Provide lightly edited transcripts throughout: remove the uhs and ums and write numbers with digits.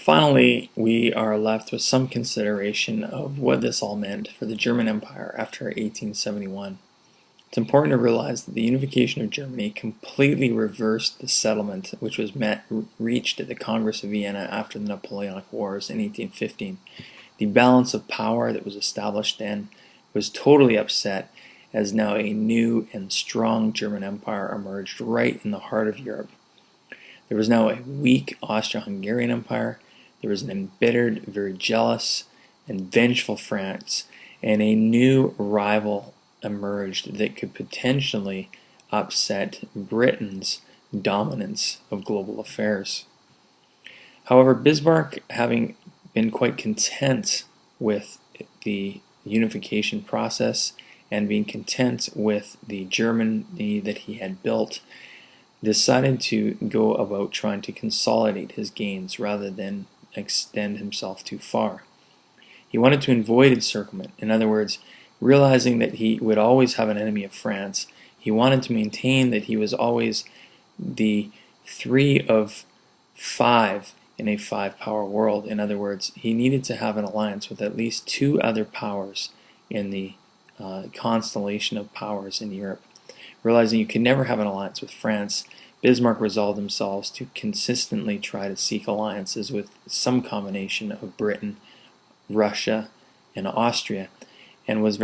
Finally, we are left with some consideration of what this all meant for the German Empire after 1871. It's important to realize that the unification of Germany completely reversed the settlement which was reached at the Congress of Vienna after the Napoleonic Wars in 1815. The balance of power that was established then was totally upset, as now a new and strong German Empire emerged right in the heart of Europe. There was now a weak Austro-Hungarian Empire, there was an embittered, very jealous, and vengeful France, and a new rival emerged that could potentially upset Britain's dominance of global affairs. However, Bismarck, having been quite content with the unification process and being content with the Germany that he had built, decided to go about trying to consolidate his gains rather than extend himself too far. He wanted to avoid encirclement. In other words, realizing that he would always have an enemy of France, he wanted to maintain that he was always the 3 of 5 in a 5-power world. In other words, he needed to have an alliance with at least 2 other powers in the constellation of powers in Europe. Realizing you can never have an alliance with France, Bismarck resolved themselves to consistently try to seek alliances with some combination of Britain, Russia, and Austria, and was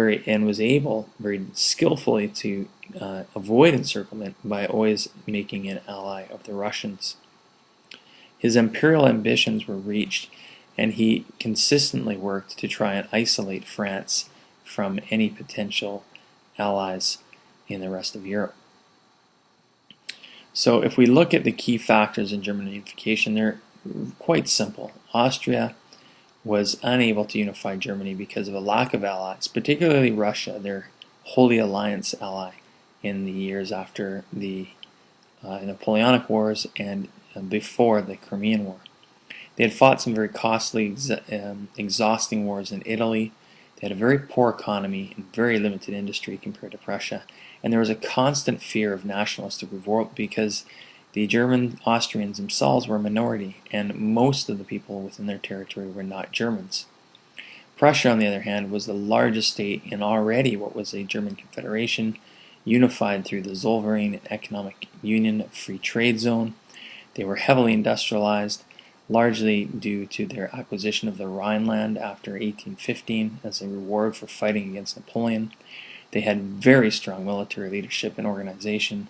able very skillfully to avoid encirclement by always making an ally of the Russians. His imperial ambitions were reached, and he consistently worked to try and isolate France from any potential allies in the rest of Europe. So if we look at the key factors in German unification, they're quite simple. Austria was unable to unify Germany because of a lack of allies, particularly Russia, their Holy Alliance ally in the years after the Napoleonic Wars and before the Crimean War. They had fought some very costly, exhausting wars in Italy. They had a very poor economy and very limited industry compared to Prussia, and there was a constant fear of nationalistic revolt because the German Austrians themselves were a minority, and most of the people within their territory were not Germans. Prussia, on the other hand, was the largest state in already what was a German confederation, unified through the Zollverein Economic Union Free Trade Zone. They were heavily industrialized, largely due to their acquisition of the Rhineland after 1815 as a reward for fighting against Napoleon. They had very strong military leadership and organization.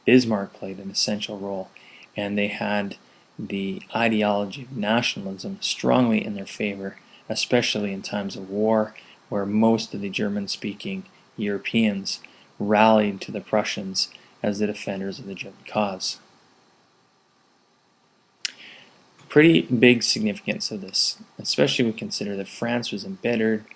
Bismarck played an essential role, and they had the ideology of nationalism strongly in their favor, especially in times of war, where most of the German-speaking Europeans rallied to the Prussians as the defenders of the German cause. Pretty big significance of this, especially when we consider that France was embittered,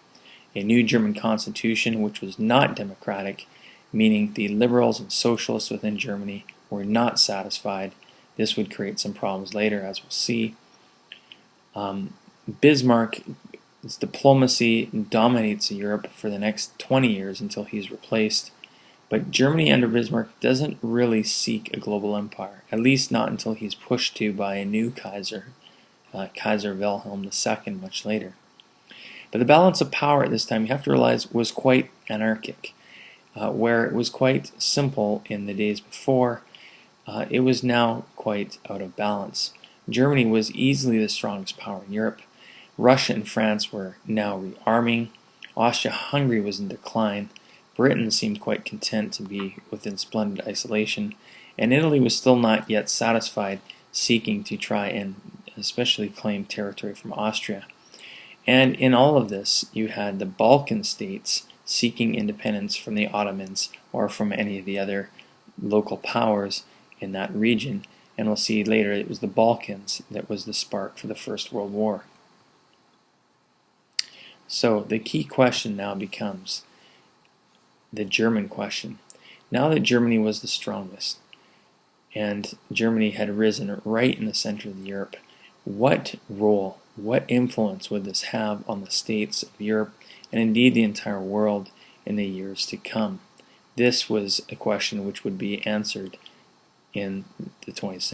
a new German constitution which was not democratic, meaning the liberals and socialists within Germany were not satisfied. This would create some problems later, as we'll see. Bismarck's diplomacy dominates Europe for the next 20 years until he's replaced. But Germany under Bismarck doesn't really seek a global empire, at least not until he's pushed to by a new Kaiser, Kaiser Wilhelm II, much later. But the balance of power at this time, you have to realize, was quite anarchic. Where it was quite simple in the days before, it was now quite out of balance. Germany was easily the strongest power in Europe. Russia and France were now rearming. Austria-Hungary was in decline. Britain seemed quite content to be within splendid isolation. And Italy was still not yet satisfied, seeking to try and especially claim territory from Austria. And in all of this, you had the Balkan states seeking independence from the Ottomans or from any of the other local powers in that region. And we'll see later it was the Balkans that was the spark for the First World War. So the key question now becomes the German question. Now that Germany was the strongest and Germany had risen right in the center of Europe, what role, what influence would this have on the states of Europe and indeed the entire world in the years to come? This was a question which would be answered in the 20th century.